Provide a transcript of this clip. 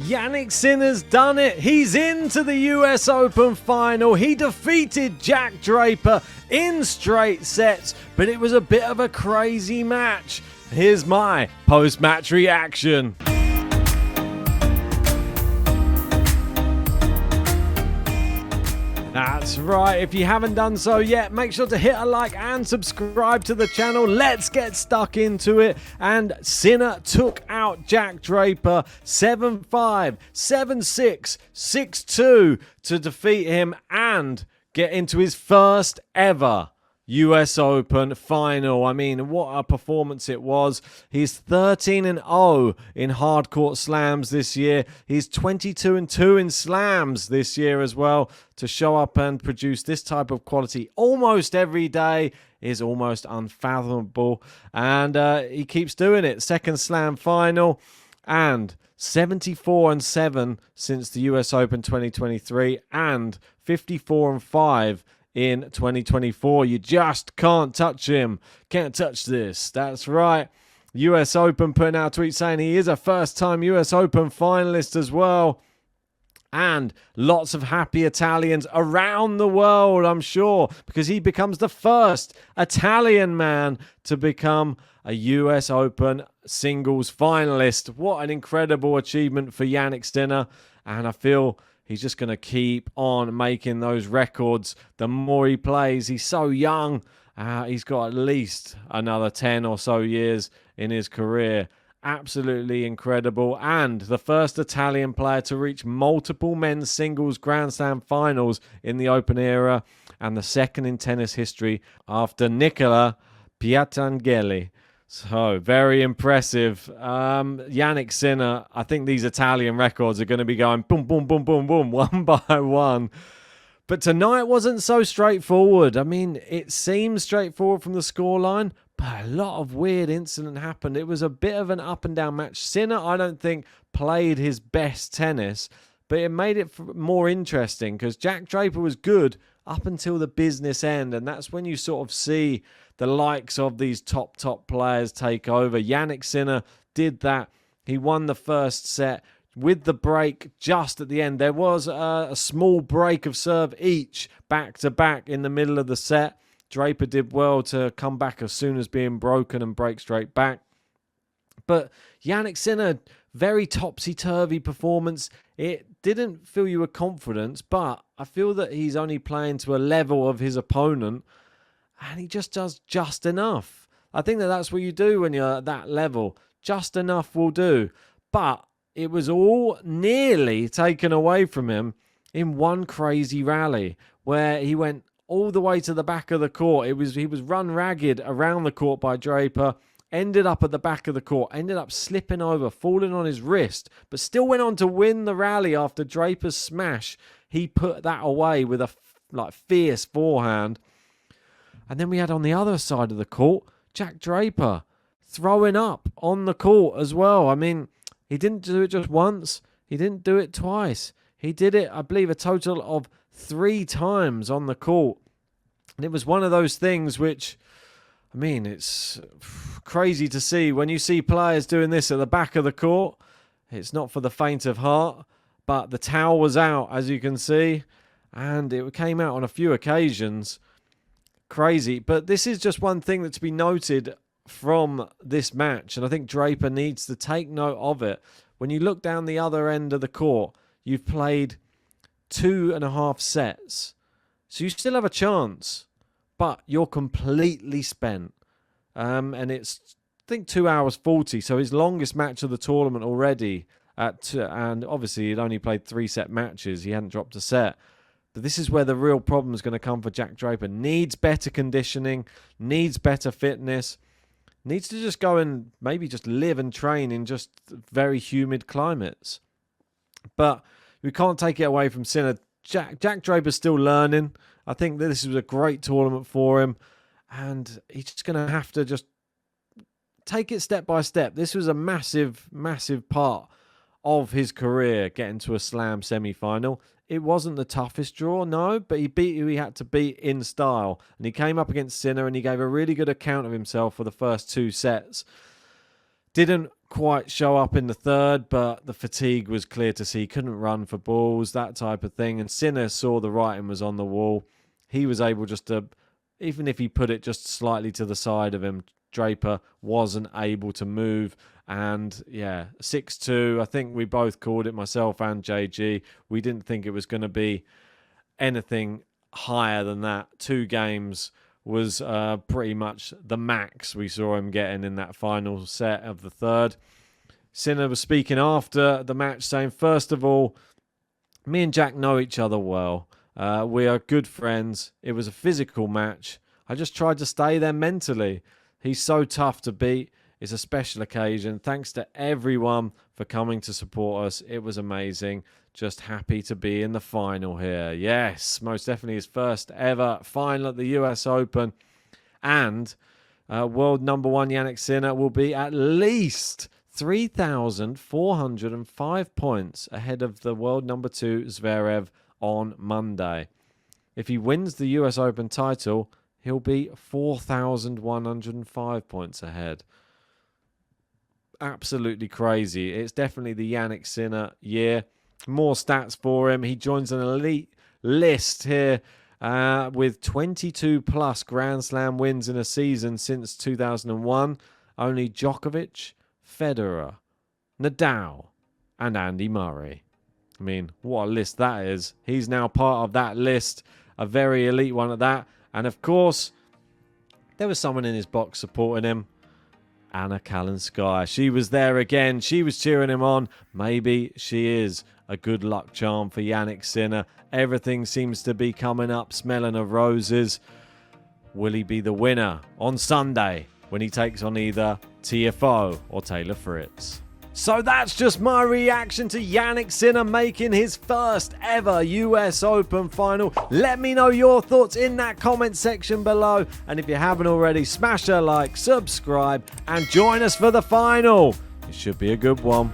Jannik Sinner's done it. He's into the US Open final. He defeated Jack Draper in straight sets, but it was a bit of a crazy match. Here's my post-match reaction. That's right, if you haven't done so yet, make sure to hit a like and subscribe to the channel. Let's get stuck into it. And Sinner took out Jack Draper 7-5, 7-6, 6-2 to defeat him and get into his first ever US Open final. I mean, what a performance it was. He's 13-0 in hardcourt slams this year. He's 22-2 in slams this year as well. To show up and produce this type of quality almost every day is almost unfathomable. And he keeps doing it. Second slam final and 74-7 since the US Open 2023 and 54-5 in 2024. You just can't touch him. Can't touch this. That's right. US Open putting out a tweet saying he is a first-time US Open finalist as well. And lots of happy Italians around the world, I'm sure, because he becomes the first Italian man to become a US Open singles finalist. What an incredible achievement for Jannik Sinner. And I feel he's just going to keep on making those records. The more he plays, he's so young. He's got at least another 10 or so years in his career. Absolutely incredible. And the first Italian player to reach multiple men's singles Grand Slam finals in the Open era. And the second in tennis history after Nicola Pietrangeli. So, very impressive. Jannik Sinner, I think these Italian records are going to be going boom, boom, boom, boom, boom, one by one. But tonight wasn't so straightforward. I mean, it seems straightforward from the scoreline, but a lot of weird incident happened. It was a bit of an up and down match. Sinner, I don't think, played his best tennis, but it made it more interesting because Jack Draper was good up until the business end, and that's when you sort of see the likes of these top players take over. Jannik Sinner did that. He won the first set with the break just at the end. There was a small break of serve each back-to-back in the middle of the set. Draper did well to come back as soon as being broken and break straight back. But Jannik Sinner, very topsy-turvy performance. It didn't fill you with confidence, but I feel that he's only playing to a level of his opponent, and he just does just enough. I think that that's what you do when you're at that level. Just enough will do. But it was all nearly taken away from him in one crazy rally where he went all the way to the back of the court. He was run ragged around the court by Draper, ended up at the back of the court, ended up slipping over, falling on his wrist, but still went on to win the rally after Draper's smash. He put that away with a fierce forehand. And then we had on the other side of the court, Jack Draper throwing up on the court as well. I mean, he didn't do it just once. He didn't do it twice. He did it, I believe, a total of 3 times on the court. And it was one of those things which, I mean, it's crazy to see. When you see players doing this at the back of the court, it's not for the faint of heart. But the towel was out, as you can see. And it came out on a few occasions. Crazy. But this is just one thing that's to be noted from this match. And I think Draper needs to take note of it. When you look down the other end of the court, you've played 2.5 sets. So you still have a chance, but you're completely spent. And it's, I think, 2 hours 40. So his longest match of the tournament already. And obviously he'd only played 3-set matches. He hadn't dropped a set. But this is where the real problem is going to come for Jack Draper. Needs better conditioning, needs better fitness, needs to just go and maybe just live and train in just very humid climates. But we can't take it away from Sinner. Jack Draper's still learning. I think that this was a great tournament for him. And he's just going to have to just take it step by step. This was a massive, massive part of his career, getting to a slam semi-final. It wasn't the toughest draw, no, but he beat who he had to beat in style. And he came up against Sinner and he gave a really good account of himself for the first 2 sets. Didn't quite show up in the third, but the fatigue was clear to see. He couldn't run for balls, that type of thing. And Sinner saw the writing was on the wall. He was able just to, even if he put it just slightly to the side of him, Draper wasn't able to move. And yeah, 6-2. I think we both called it, myself and JG. We didn't think it was going to be anything higher than that. 2 games was pretty much the max we saw him getting in that final set of the third. Sinner was speaking after the match saying, first of all, me and Jack know each other well. We are good friends. It was a physical match. I just tried to stay there mentally. He's so tough to beat. It's a special occasion. Thanks to everyone for coming to support us. It was amazing. Just happy to be in the final here. Yes, most definitely his first ever final at the US Open. And world number 1 Jannik Sinner will be at least 3,405 points ahead of the world number 2 Zverev on Monday. If he wins the US Open title, he'll be 4,105 points ahead. Absolutely crazy. It's definitely the Jannik Sinner year. More stats for him. He joins an elite list here with 22 plus Grand Slam wins in a season since 2001. Only Djokovic, Federer, Nadal, and Andy Murray. I mean, what a list that is. He's now part of that list. A very elite one at that. And of course, there was someone in his box supporting him. Anna Kalinskaya. She was there again. She was cheering him on. Maybe she is a good luck charm for Jannik Sinner. Everything seems to be coming up, smelling of roses. Will he be the winner on Sunday when he takes on either TFO or Taylor Fritz? So that's just my reaction to Jannik Sinner making his first ever US Open final. Let me know your thoughts in that comment section below. And if you haven't already, smash a like, subscribe, and join us for the final. It should be a good one.